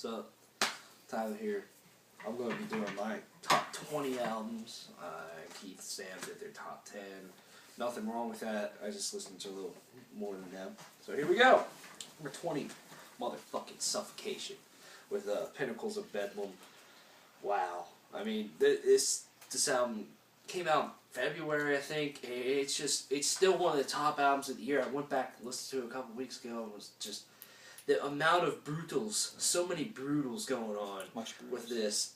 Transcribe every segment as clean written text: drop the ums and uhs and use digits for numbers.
So, Tyler here. I'm going to be doing my top 20 albums. Keith, Sam did their top 10. Nothing wrong with that. I just listened to a little more than them. So here we go. Number 20, motherfucking Suffocation with Pinnacles of Bedlam. Wow. I mean, this album came out February, I think. It's still one of the top albums of the year. I went back and listened to it a couple weeks ago. It was just the amount of brutals, so many brutals going on with this.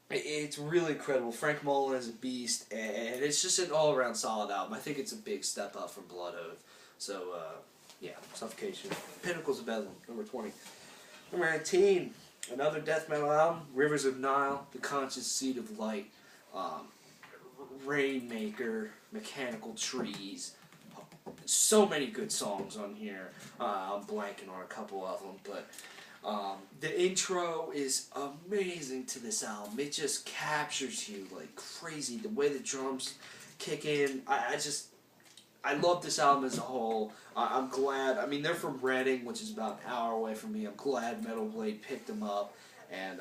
It's really incredible. Frank Mullen is a beast, and it's just an all-around solid album. I think it's a big step up from Blood Oath. So, yeah, Suffocation. Pinnacles of Bedlam, number 20. Number 19, another death metal album, Rivers of Nile, The Conscious Seed of Light, Rainmaker, Mechanical Trees. So many good songs on here. I'm blanking on a couple of them, but the intro is amazing to this album. It just captures you like crazy. The way the drums kick in, I love this album as a whole. I'm glad. I mean, they're from Reading, which is about an hour away from me. I'm glad Metal Blade picked them up, and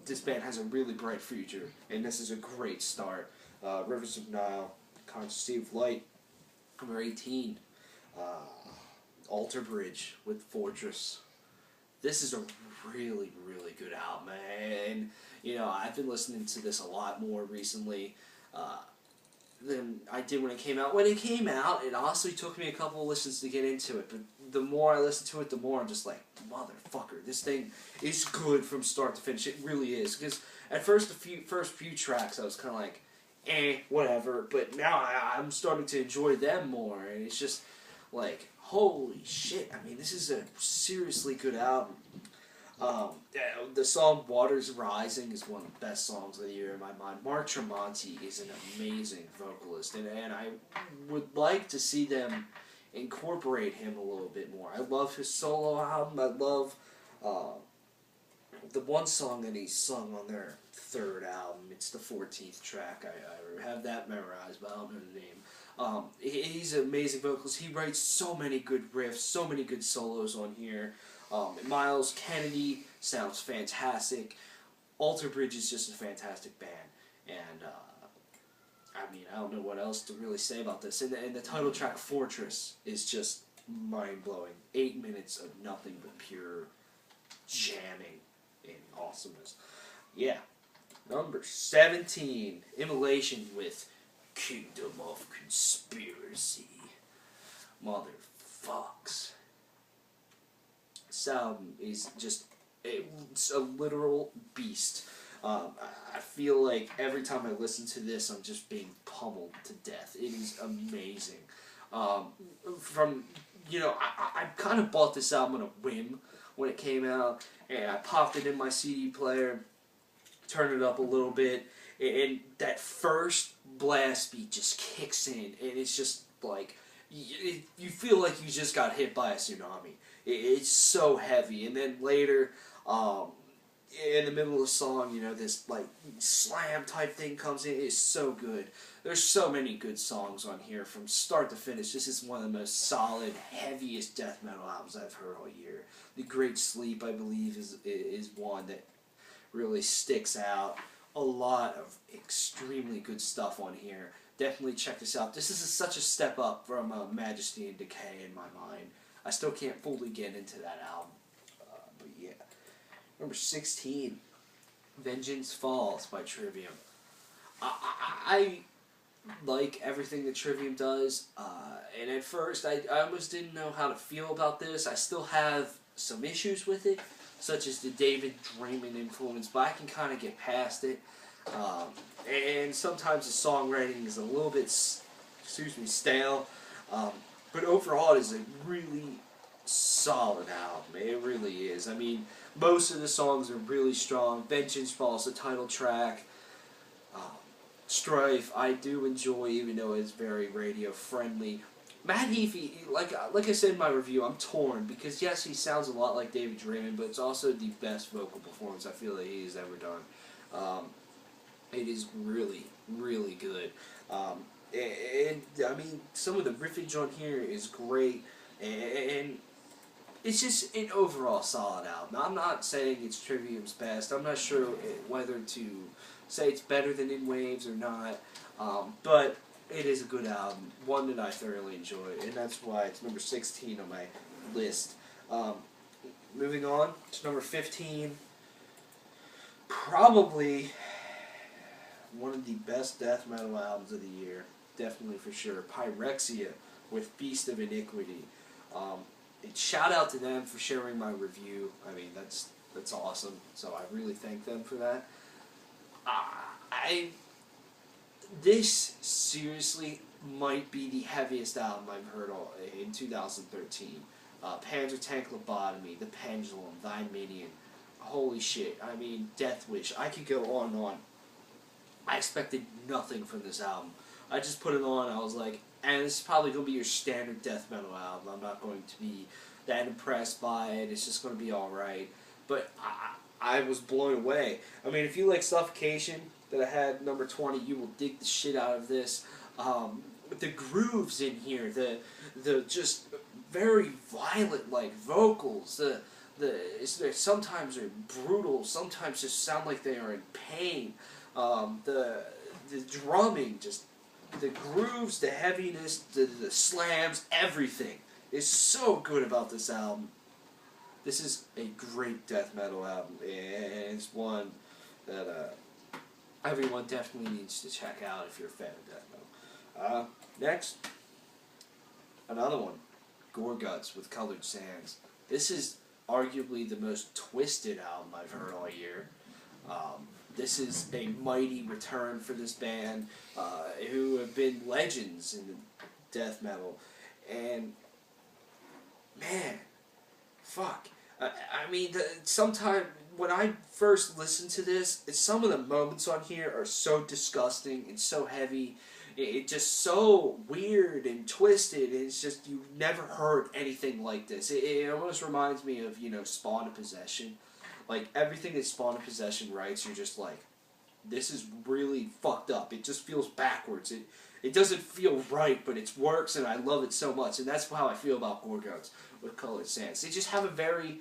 this band has a really bright future, and this is a great start. Rivers of Nile, Conscious Seed of Light. Number 18, Alter Bridge with Fortress. This is a really, really good album, and I've been listening to this a lot more recently than I did when it came out. When it came out, it honestly took me a couple of listens to get into it, but the more I listen to it, the more I'm just like, motherfucker, this thing is good from start to finish. It really is, because at first, the first few tracks, I was kind of like, whatever, but now I'm starting to enjoy them more, and it's just like, holy shit, I mean, this is a seriously good album. The song Waters Rising is one of the best songs of the year in my mind. Mark Tremonti is an amazing vocalist, and I would like to see them incorporate him a little bit more. I love his solo album. I love the one song that he sung on their third album. It's the 14th track. I have that memorized, but I don't know the name. He's an amazing vocalist. He writes so many good riffs, so many good solos on here. Miles Kennedy sounds fantastic. Alter Bridge is just a fantastic band, and I mean, I don't know what else to really say about this. And the title track Fortress is just mind-blowing. 8 minutes of nothing but pure jamming and awesomeness. Yeah. Number 17, Immolation with Kingdom of Conspiracy. Motherfucks. This album is just it's a literal beast. I feel like every time I listen to this, I'm just being pummeled to death. It is amazing. I kind of bought this album on a whim when it came out, and I popped it in my CD player, turned it up a little bit, and that first blast beat just kicks in, and it's just like, you feel like you just got hit by a tsunami. It's so heavy, and then later, in the middle of the song, this like slam type thing comes in. It's so good. There's so many good songs on here from start to finish. This is one of the most solid, heaviest death metal albums I've heard all year. The Great Sleep, I believe, is one that really sticks out. A lot of extremely good stuff on here. Definitely check this out. This is such a step up from Majesty and Decay in my mind. I still can't fully get into that album. But yeah. Number 16, Vengeance Falls by Trivium. I like everything that Trivium does, and at first I almost didn't know how to feel about this. I still have some issues with it, such as the David Draymond influence, but I can kind of get past it. And sometimes the songwriting is a little bit, stale. But overall, it is a really solid album. It really is. I mean, most of the songs are really strong. Vengeance Falls, the title track. Strife, I do enjoy, even though it's very radio friendly. Matt Heafy, like I said in my review, I'm torn because yes, he sounds a lot like David Draymond, but it's also the best vocal performance I feel that he's ever done. It is really, really good. And I mean, some of the riffage on here is great, and it's just an overall solid album. I'm not saying it's Trivium's best. I'm not sure whether to say it's better than In Waves or not, but it is a good album, one that I thoroughly enjoy, and that's why it's number 16 on my list. Moving on to number 15, probably one of the best death metal albums of the year, definitely for sure, Pyrexia with Beast of Iniquity. Shout out to them for sharing my review. I mean, that's awesome. So I really thank them for that. This seriously might be the heaviest album I've heard in 2013. Panzer Tank Lobotomy, The Pendulum, Thy Minion. Holy shit. I mean, Death Wish. I could go on and on. I expected nothing from this album. I just put it on, I was like, and this is probably going to be your standard death metal album. I'm not going to be that impressed by it. It's just going to be alright. But I was blown away. I mean, if you like Suffocation, that I had number 20, you will dig the shit out of this. The grooves in here, the just very violent like vocals, sometimes they're brutal, sometimes just sound like they are in pain. The drumming, just the grooves, the heaviness, the slams, everything is so good about this album. This is a great death metal album, and it's one that everyone definitely needs to check out if you're a fan of death metal. Next, another one, Gorguts with Colored Sands. This is arguably the most twisted album I've heard all year. This is a mighty return for this band, who have been legends in death metal, and man, fuck. I mean, sometimes when I first listened to this, some of the moments on here are so disgusting and so heavy. It's just so weird and twisted. It's just, you've never heard anything like this. It almost reminds me of, Spawn of Possession. Like, everything that Spawn of Possession writes, you're just like, this is really fucked up. It just feels backwards. It doesn't feel right, but it works, and I love it so much. And that's how I feel about Gorguts with Colored Sands. They just have a very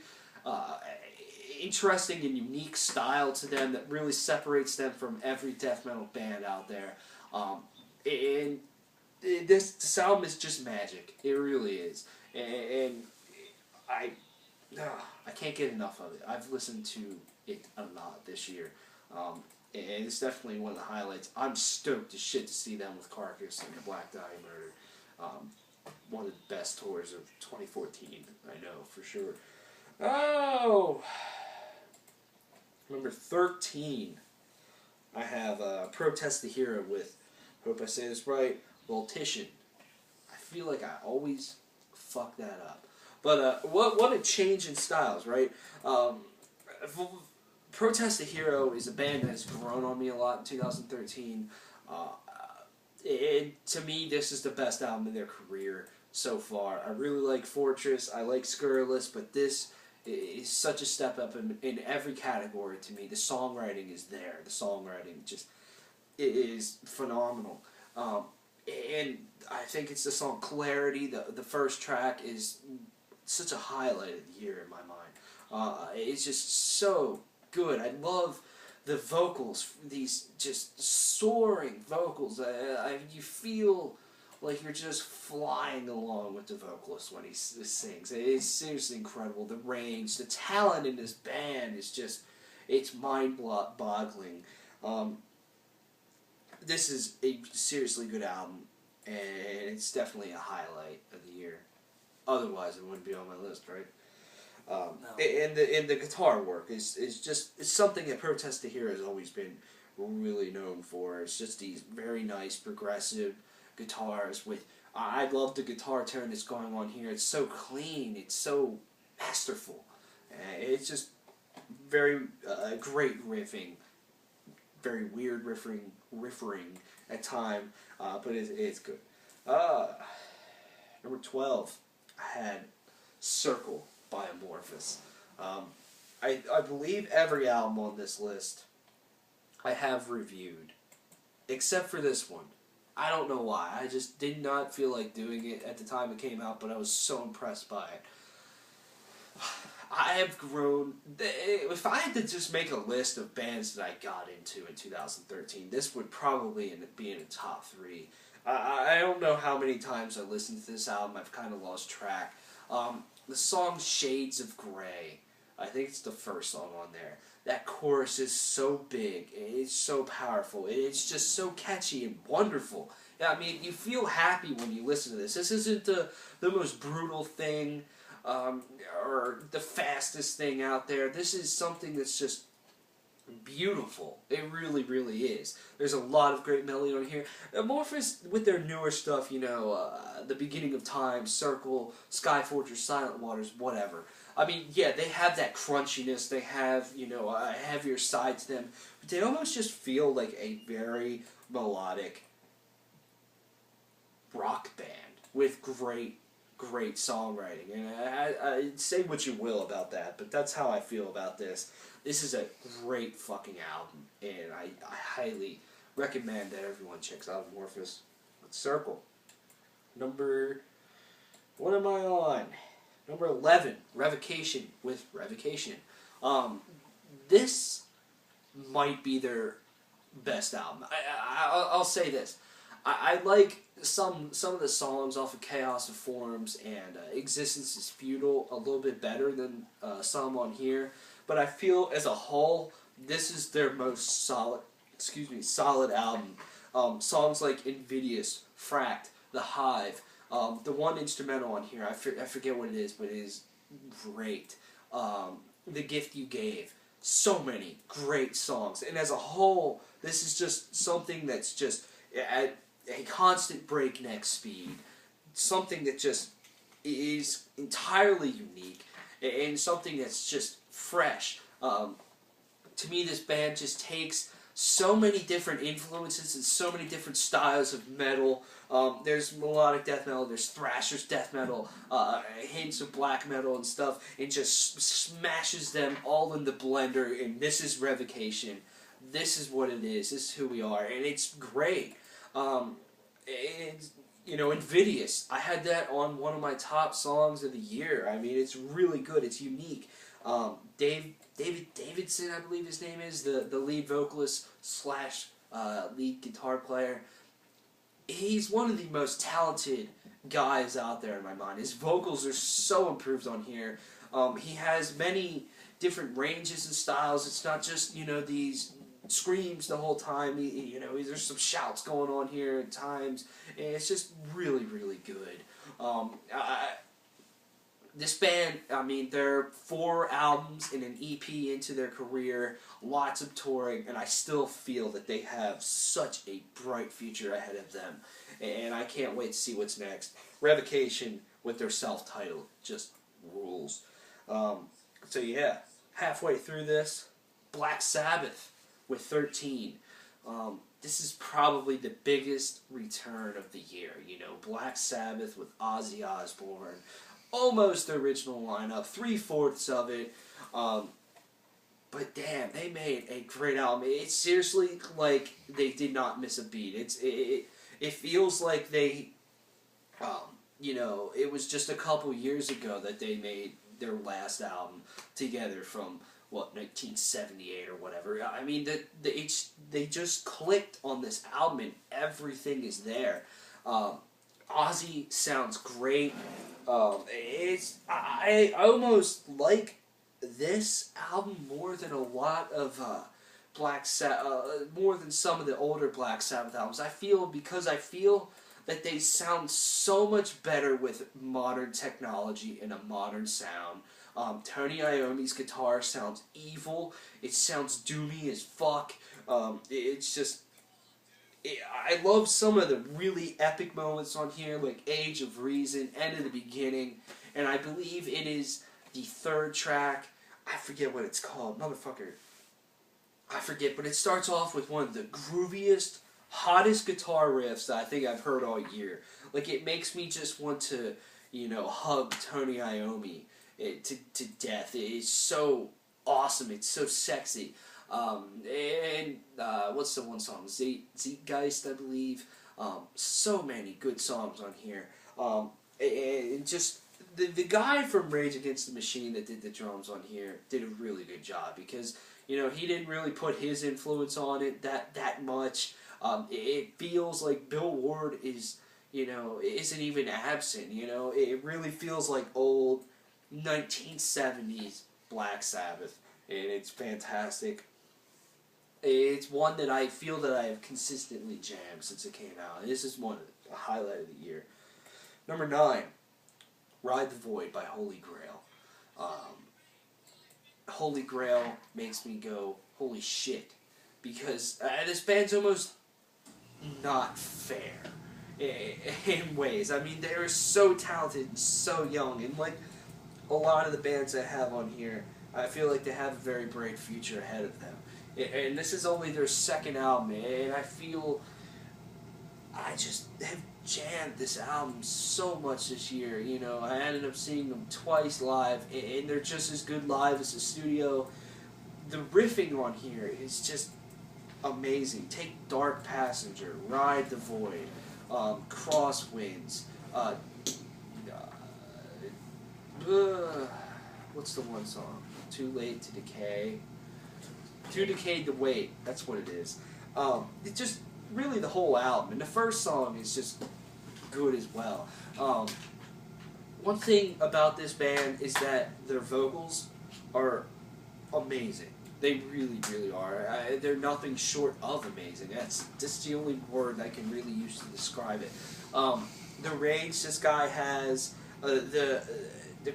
interesting and unique style to them that really separates them from every death metal band out there. This album is just magic. It really is. And I can't get enough of it. I've listened to it a lot this year. And it's definitely one of the highlights. I'm stoked as shit to see them with Carcass and Black Dahlia Murder. One of the best tours of 2014, I know, for sure. Oh! Number 13, I have Protest the Hero with, hope I say this right, Voltician. I feel like I always fuck that up. But what a change in styles, right? Protest the Hero is a band that has grown on me a lot in 2013. To me, this is the best album in their career so far. I really like Fortress, I like Scurrilous, but this is such a step up in every category to me. The songwriting is there. The songwriting just is phenomenal. And I think it's the song Clarity. The first track is such a highlight of the year in my mind. It's just so good. I love the vocals, these just soaring vocals. You feel like you're just flying along with the vocalist when he sings. It's seriously incredible. The range, the talent in this band is just, it's mind-boggling. This is a seriously good album, and it's definitely a highlight of the year. Otherwise, it wouldn't be on my list, right? No. And the guitar work is it's something that Protest the Hero has always been really known for. It's just these very nice progressive guitars with, I love the guitar tone that's going on here. It's so clean, it's so masterful. It's just very great riffing, very weird riffing at time, but it's good. Number 12, I had Circle by Amorphous. I believe every album on this list I have reviewed, except for this one. I don't know why. I just did not feel like doing it at the time it came out, but I was so impressed by it. have grown. If I had to just make a list of bands that I got into in 2013, this would probably end up being in the top 3. I don't know how many times I listened to this album. I've kind of lost track. The song Shades of Grey, I think it's the first song on there. That chorus is so big. It's so powerful. It's just so catchy and wonderful. I mean, you feel happy when you listen to this. This isn't the most brutal thing or the fastest thing out there. This is something that's just beautiful. It really, really is. There's a lot of great melody on here. Amorphous, with their newer stuff, you know, The Beginning of Time, Circle, Sky Fortress, Silent Waters, whatever. I mean, yeah, they have that crunchiness. They have, you know, a heavier side to them. But they almost just feel like a very melodic rock band with great songwriting. And I say what you will about that, but that's how I feel about this. This is a great fucking album, and I highly recommend that everyone checks out Amorphous with Circle. What am I on? Number 11, Revocation with Revocation. This might be their best album. I'll say this. I like some of the songs off of Chaos of Forms and Existence is Futile a little bit better than some on here, but I feel as a whole this is their most solid album. Songs like Invidious, Fract, The Hive, the one instrumental on here, I forget what it is, but it is great. The Gift You Gave. So many great songs, and as a whole, this is just something that's just at a constant breakneck speed, something that just is entirely unique, and something that's just fresh. To me, this band just takes so many different influences and so many different styles of metal. There's melodic death metal, there's thrasher's death metal, hints of black metal and stuff, and just smashes them all in the blender, and this is Revocation. This is what it is. This is who we are, and it's great. And, you know, Invidious. I had that on one of my top songs of the year. I mean, it's really good. It's unique. David Davidson, I believe his name is, the lead vocalist slash lead guitar player. He's one of the most talented guys out there in my mind. His vocals are so improved on here. He has many different ranges and styles. It's not just, you know, these screams the whole time. You know, there's some shouts going on here at times, and it's just really, really good. This band, I mean, they're 4 albums and an EP into their career, lots of touring, and I still feel that they have such a bright future ahead of them, and I can't wait to see what's next. Revocation with their self-titled just rules. So yeah, halfway through this, Black Sabbath with 13. This is probably the biggest return of the year. You know, Black Sabbath with Ozzy Osbourne, almost the original lineup, 3/4 of it. But damn, they made a great album. It's seriously like they did not miss a beat. It feels like they, you know, it was just a couple years ago that they made their last album together from, what, 1978 or whatever. I mean, they just clicked on this album and everything is there. Ozzy sounds great. I almost like this album more than a lot of Black Sabbath, more than some of the older Black Sabbath albums. I feel that they sound so much better with modern technology and a modern sound. Tony Iommi's guitar sounds evil. It sounds doomy as fuck. It's just... I love some of the really epic moments on here, like Age of Reason, End of the Beginning, and I believe it is the 3rd track. I forget what it's called. Motherfucker. I forget, but it starts off with one of the grooviest, hottest guitar riffs that I think I've heard all year. Like, it makes me just want to, you know, hug Tony Iommi to death. It's so awesome. It's so sexy. What's the one song? Zeitgeist, I believe. So many good songs on here. And just the guy from Rage Against the Machine that did the drums on here did a really good job because, you know, he didn't really put his influence on it that much. It feels like Bill Ward is, you know, isn't even absent, you know. It really feels like old 1970s Black Sabbath, and it's fantastic. It's one that I feel that I have consistently jammed since it came out. This is one of the highlight of the year. Number 9, Ride the Void by Holy Grail. Holy Grail makes me go, holy shit, because this band's almost not fair in ways. I mean, they're so talented and so young, and like a lot of the bands I have on here, I feel like they have a very bright future ahead of them. And this is only their second album, and I feel I just have jammed this album so much this year. You know, I ended up seeing them twice live, and they're just as good live as the studio. The riffing on here is just amazing. Take Dark Passenger, Ride the Void, Crosswinds, what's the one song? Too Late to Decay. Too Decayed to Wait, that's what it is. It just, really the whole album, and the first song is just good as well. One thing about this band is that their vocals are amazing. They really, really are. They're nothing short of amazing. That's the only word I can really use to describe it. The range this guy has, the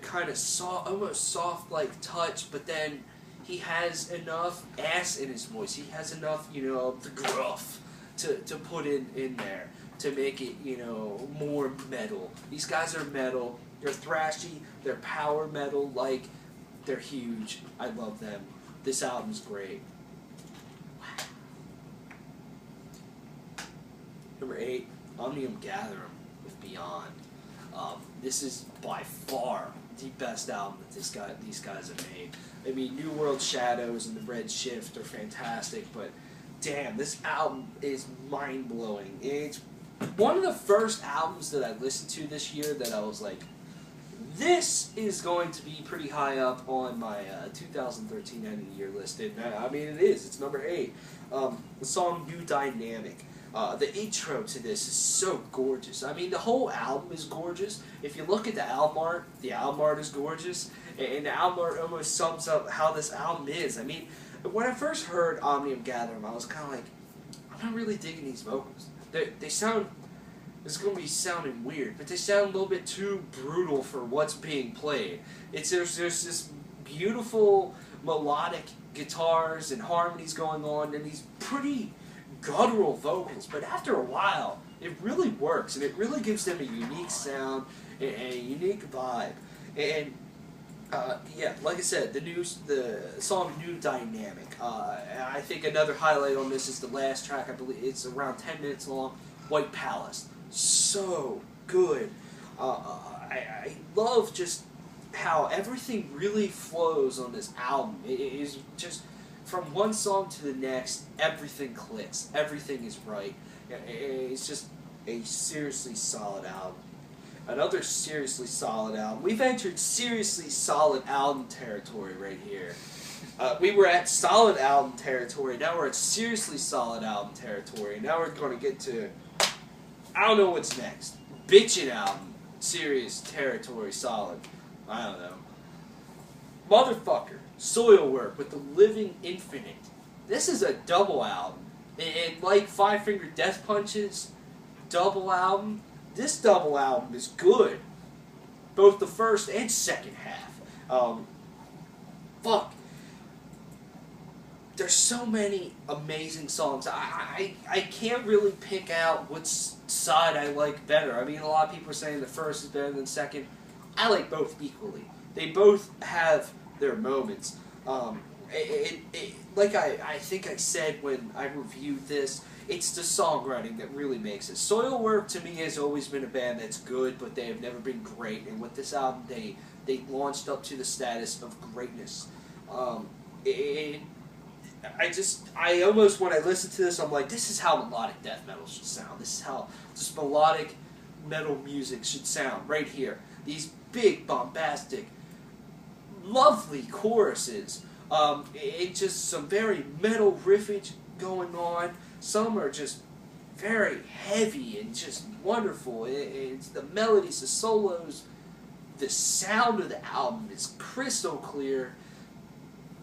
kind of soft, almost soft like touch, but then he has enough ass in his voice. He has enough, you know, the gruff to put in there to make it, you know, more metal. These guys are metal. They're thrashy. They're power metal. Like, they're huge. I love them. This album's great. Number 8, Omnium Gatherum with Beyond. This is by far the best album that these guys have made. I mean, New World Shadows and The Red Shift are fantastic, but damn, this album is mind-blowing. It's one of the first albums that I listened to this year that I was like, this is going to be pretty high up on my 2013 end of the year list. And I mean, it is. It's number 8. The song New Dynamic. The intro to this is so gorgeous. I mean, the whole album is gorgeous. If you look at the album art is gorgeous. And the album art almost sums up how this album is. I mean, when I first heard Omnium Gatherum, I was kind of like, I'm not really digging these vocals. They sound, it's going to be sounding weird, but they sound a little bit too brutal for what's being played. There's this beautiful melodic guitars and harmonies going on, and these pretty guttural vocals, but after a while, it really works, and it really gives them a unique sound and a unique vibe. And yeah, like I said, the song New Dynamic. I think another highlight on this is the last track. I believe it's around 10 minutes long. White Palace, so good. I love just how everything really flows on this album. It is just from one song to the next, everything clicks. Everything is right. It's just a seriously solid album. Another seriously solid album. We've entered seriously solid album territory right here. We were at solid album territory. Now we're at seriously solid album territory. Now we're going to get to, I don't know what's next. Bitchin' album. Serious territory solid. I don't know. Motherfucker. Soilwork with the Living Infinite. This is a double album. And like Five Finger Death Punch's double album, this double album is good. Both the first and second half. Fuck. There's so many amazing songs. I can't really pick out which side I like better. I mean, a lot of people are saying the first is better than the second. I like both equally. They both have their moments. Like I think I said when I reviewed this, it's the songwriting that really makes it. Soilwork to me has always been a band that's good, but they have never been great. And with this album, they launched up to the status of greatness. I almost, when I listen to this, I'm like, this is how melodic death metal should sound. This is how just melodic metal music should sound right here. these big, bombastic, lovely choruses. And just some very metal riffage going on. Some are just very heavy and just wonderful. It's the melodies, the solos, the sound of the album is crystal clear.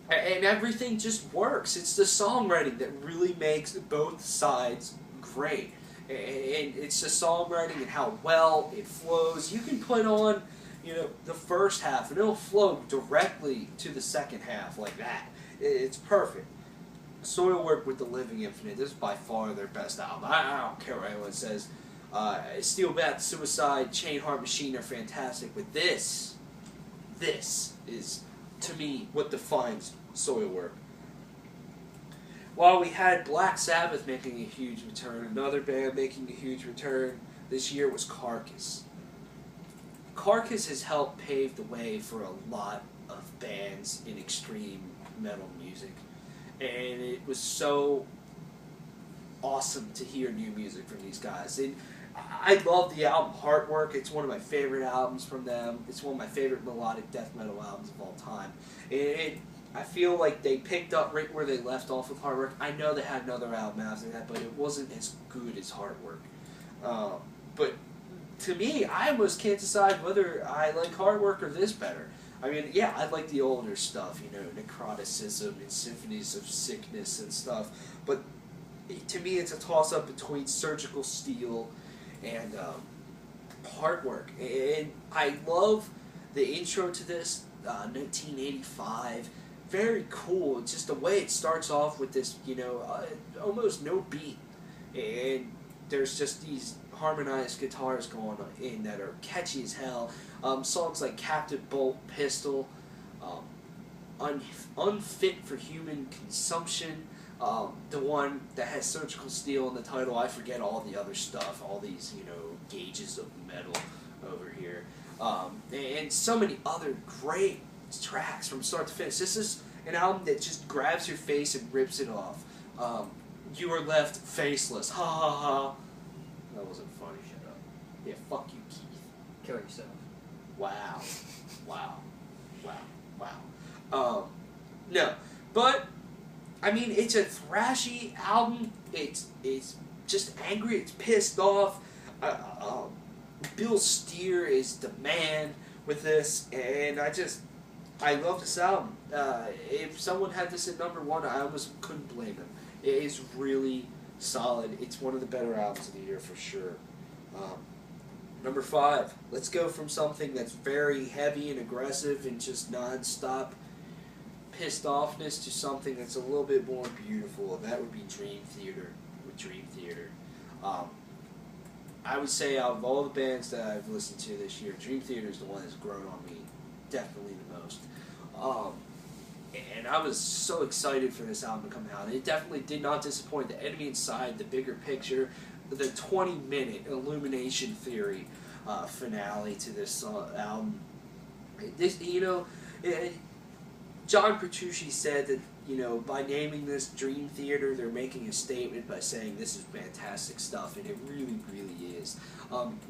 And everything just works. It's the songwriting that really makes both sides great. And it's the songwriting and how well it flows. You can put on, the first half and it'll flow directly to the second half like that. It's perfect. Soilwork with The Living Infinite, this is by far their best album. I don't care what anyone says. Steel Bath, Suicide, Chain Heart Machine are fantastic, but this is, to me, what defines Soilwork. While we had Black Sabbath making a huge return, another band making a huge return this year was Carcass. Carcass has helped pave the way for a lot of bands in extreme metal music, and it was so awesome to hear new music from these guys. And I love the album Heartwork. It's one of my favorite albums from them. It's one of my favorite melodic death metal albums of all time. I feel like they picked up right where they left off with Heartwork. I know they had another album after that, but it wasn't as good as Heartwork. But to me, I almost can't decide whether I like Heartwork or this better. I mean, yeah, I like the older stuff, Necroticism and Symphonies of Sickness and stuff. But to me, it's a toss-up between Surgical Steel and Heartwork. And I love the intro to this, 1985. Very cool. Just the way it starts off with this, almost no beat. And there's just these harmonized guitars going on in that are catchy as hell. Songs like Captive Bolt Pistol, Unfit for Human Consumption, the one that has Surgical Steel in the title. I forget all the other stuff, all these, gauges of metal over here. And so many other great tracks from start to finish. This is an album that just grabs your face and rips it off. You are left faceless. Ha ha ha. That wasn't funny. Shut up. Yeah, fuck you, Keith. Kill yourself. Wow. Wow. No. But, I mean, it's a thrashy album. It's just angry. It's pissed off. Bill Steer is the man with this, and I love this album. If someone had this at number one, I almost couldn't blame them. It is really solid. It's one of the better albums of the year for sure. Number 5, let's go from something that's very heavy and aggressive and just non-stop pissed offness to something that's a little bit more beautiful, and that would be Dream Theater with Dream Theater. I would say out of all the bands that I've listened to this year, Dream Theater is the one that's grown on me definitely the most. And I was so excited for this album to come out. It definitely did not disappoint. The Enemy Inside, The Bigger Picture, the 20-minute Illumination Theory finale to this album. This, John Petrucci said that, by naming this Dream Theater, they're making a statement by saying this is fantastic stuff, and it really, really is.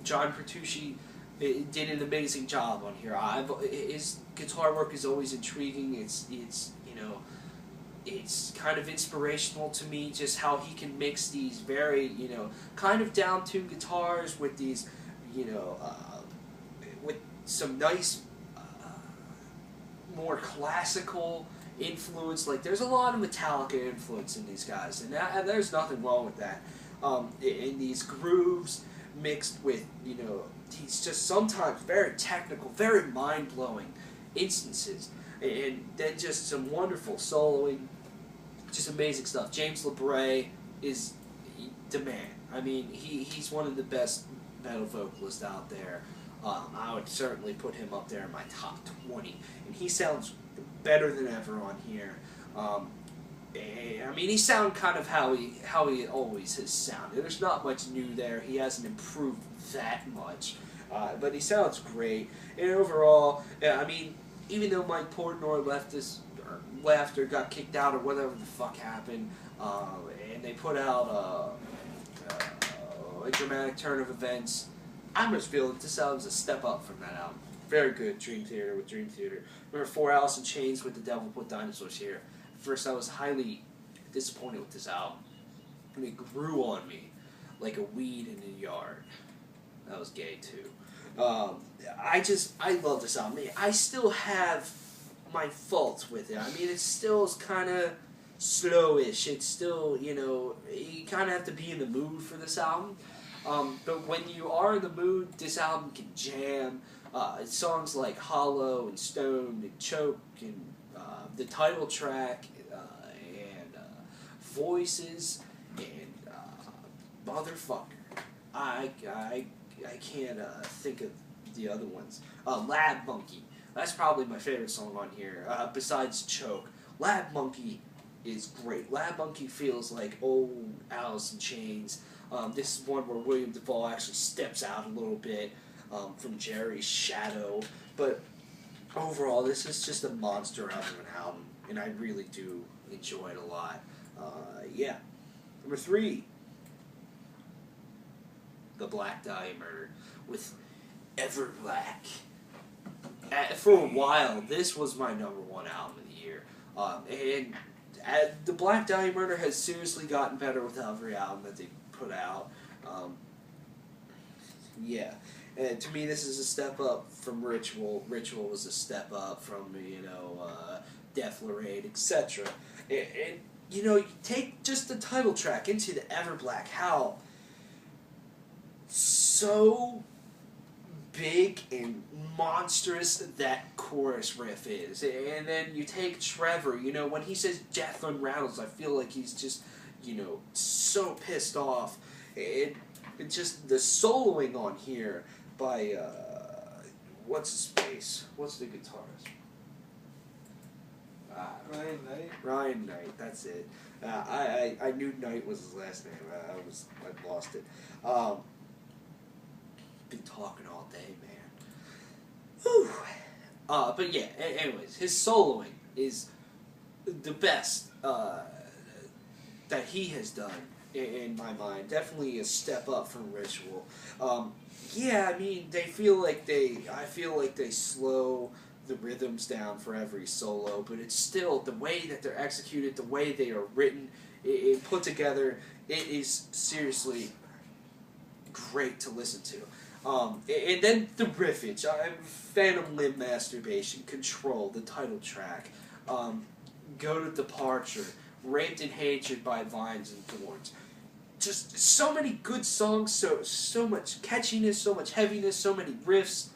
John Petrucci did an amazing job on here. His guitar work is always intriguing. It's kind of inspirational to me, just how he can mix these very, kind of down-tuned guitars with these, with some nice, more classical influence. Like, there's a lot of Metallica influence in these guys, and there's nothing wrong with that. In these grooves mixed with, these just sometimes very technical, very mind-blowing instances, and then just some wonderful soloing, just amazing stuff. James LeBray is the man. I mean, he's one of the best metal vocalists out there. I would certainly put him up there in my top 20, and he sounds better than ever on here. I mean, he sounds kind of how he always has sounded. There's not much new there. He hasn't improved that much, but he sounds great. And overall, I mean, even though Mike Portnoy left or got kicked out or whatever the fuck happened, and they put out a dramatic turn of events, I just feel that this album's a step up from that album. Very good. Dream Theater with Dream Theater. Number 4, Alice in Chains with The Devil Put Dinosaurs Here. First, I was highly disappointed with this album, and it grew on me like a weed in a yard. That was gay too. I love this album. I still have my faults with it. I mean, it still is kind of slowish. It's still, you kind of have to be in the mood for this album. But when you are in the mood, this album can jam. Songs like Hollow and Stoned and Choke and the title track and Voices and Motherfucker. I can't think of the other ones. Lab Monkey. That's probably my favorite song on here, besides Choke. Lab Monkey is great. Lab Monkey feels like old Alice in Chains. This is one where William Duvall actually steps out a little bit from Jerry's shadow. But overall, this is just a monster of an album, and I really do enjoy it a lot. Yeah. Number 3, The Black Dahlia Murder with Everblack. For a while, this was my number 1 album of the year. And The Black Dahlia Murder has seriously gotten better with every album that they put out. Yeah. And to me, this is a step up from Ritual. Ritual was a step up from, Deflorate, etc. And you take just the title track, Into the Everblack, how so big and monstrous that chorus riff is. And then you take Trevor, when he says Death on Rattles, I feel like he's just, so pissed off. It just, the soloing on here by, what's his face? What's the guitarist? Ryan Knight. Ryan Knight, that's it. I knew Knight was his last name. I lost it. Been talking all day, man. Whew. But yeah, anyways, his soloing is the best that he has done in my mind. Definitely a step up from Ritual. Yeah, I mean, I feel like they slow the rhythms down for every solo, but it's still the way that they're executed, the way they are written, it put together. It is seriously great to listen to. And then the riffage, Phantom Limb Masturbation, Control, the title track, Go to Departure, Raped in Hatred by Vines and Thorns. Just so many good songs, so much catchiness, so much heaviness, so many riffs.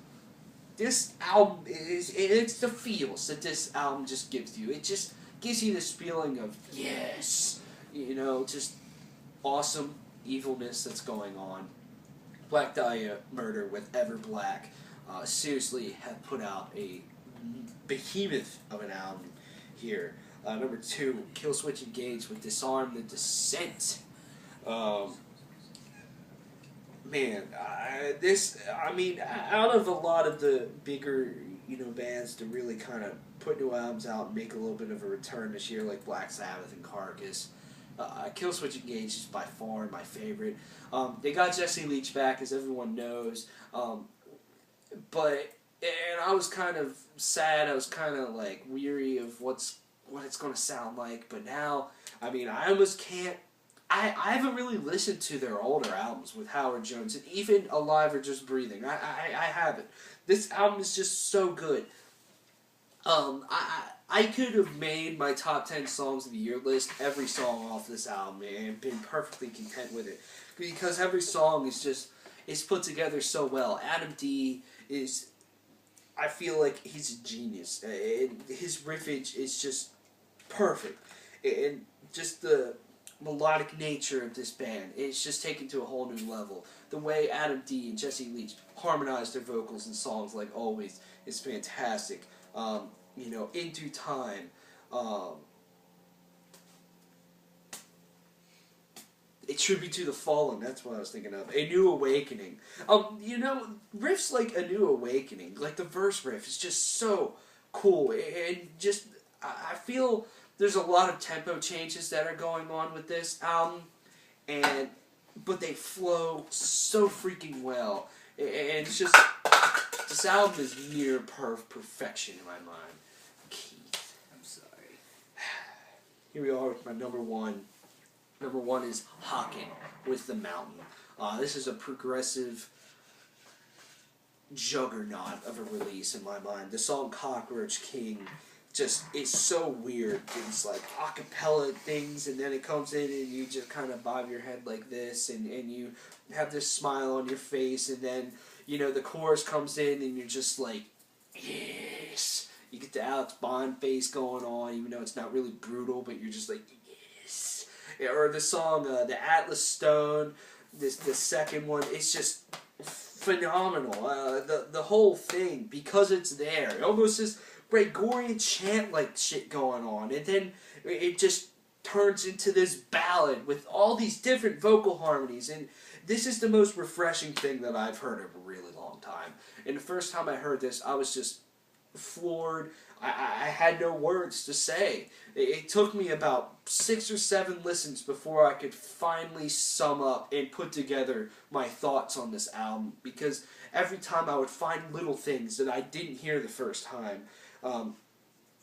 This album it's the feels that this album just gives you. It just gives you this feeling of, yes, just awesome evilness that's going on. Black Dahlia Murder with Everblack seriously have put out a behemoth of an album here. Number 2, Killswitch Engage with Disarm the Descent. Man, out of a lot of the bigger, bands to really kind of put new albums out and make a little bit of a return this year, like Black Sabbath and Carcass, Killswitch Engage is by far my favorite. They got Jesse Leach back, as everyone knows, and I was kind of sad. I was kind of like weary of what it's going to sound like. But now, I almost can't. I haven't really listened to their older albums with Howard Jones, and even Alive or Just Breathing. I haven't. This album is just so good. I could have made my top 10 songs of the year list, every song off this album, and been perfectly content with it. Because every song is put together so well. Adam D is, I feel like he's a genius. And his riffage is just perfect. And just the melodic nature of this band, it's just taken to a whole new level. The way Adam D and Jesse Leach harmonize their vocals in songs like Always is fantastic. In Due Time, A Tribute to the Fallen, that's what I was thinking of. A New Awakening. Riffs like A New Awakening, like the verse riff is just so cool, and just, I feel there's a lot of tempo changes that are going on with this album, but they flow so freaking well, and it's just, This album is near perfection in my mind. Keith. I'm sorry. Here we are with my number one. Number one is Hawken with The Mountain. This is a progressive juggernaut of a release in my mind. The song Cockroach King just is so weird. It's like a cappella things, and then it comes in and you just kind of bob your head like this, and you have this smile on your face, and then, you know, the chorus comes in and you're just like, yes. You get the Alex Bond face going on, even though it's not really brutal, but you're just like, yes. Or the song, the Atlas Stone, the second one, it's just phenomenal. The whole thing, because it's there, it almost is Gregorian chant like shit going on, and then it just turns into this ballad with all these different vocal harmonies, and this is the most refreshing thing that I've heard in a really long time. And the first time I heard this, I was just floored. I had no words to say. It took me about 6 or 7 listens before I could finally sum up and put together my thoughts on this album, because every time I would find little things that I didn't hear the first time,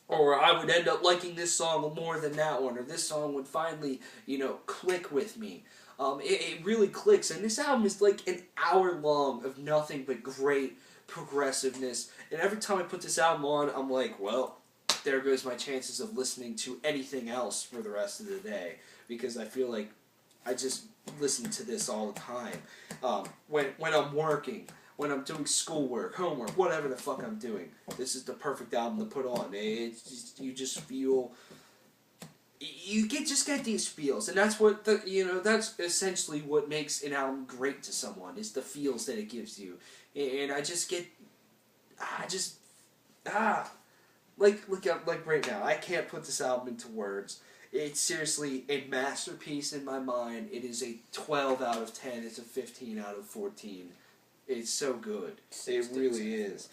or I would end up liking this song more than that one, or this song would finally, you know, click with me. It really clicks, and this album is like an hour long of nothing but great progressiveness, and every time I put this album on, I'm like, well, there goes my chances of listening to anything else for the rest of the day, because I feel like I just listen to this all the time. When I'm working, when I'm doing schoolwork, homework, whatever the fuck I'm doing, this is the perfect album to put on. It's just, you just feel, just get these feels, and that's what that's essentially what makes an album great to someone, is the feels that it gives you. And like right now, I can't put this album into words. It's seriously a masterpiece in my mind. It is a 12 out of 10. It's a 15 out of 14. It's so good. It really is.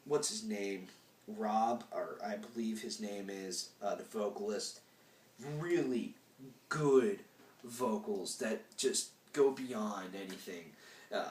What's his name? Rob, or I believe his name is, the vocalist. Really good vocals that just go beyond anything.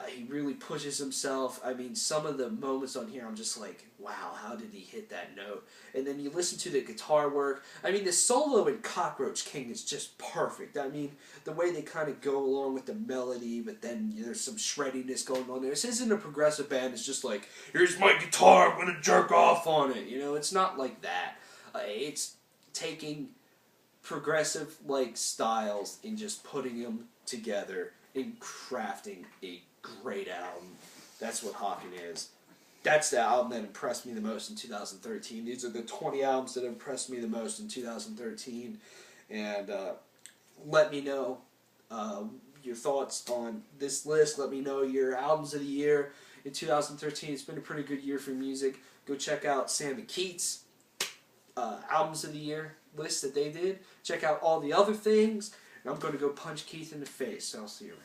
He really pushes himself. I mean, some of the moments on here, I'm just like, wow, how did he hit that note? And then you listen to the guitar work. I mean, the solo in Cockroach King is just perfect. I mean, the way they kind of go along with the melody, but then there's some shreddiness going on there. This isn't a progressive band. It's just like, here's my guitar, I'm going to jerk off on it. You know, it's not like that. It's taking progressive-like styles and just putting them together and crafting a great album. That's what Hawken is. That's the album that impressed me the most in 2013. These are the 20 albums that impressed me the most in 2013. And let me know your thoughts on this list. Let me know your albums of the year in 2013. It's been a pretty good year for music. Go check out Sam and Keats' albums of the year list that they did. Check out all the other things. And I'm going to go punch Keith in the face. So I'll see you around.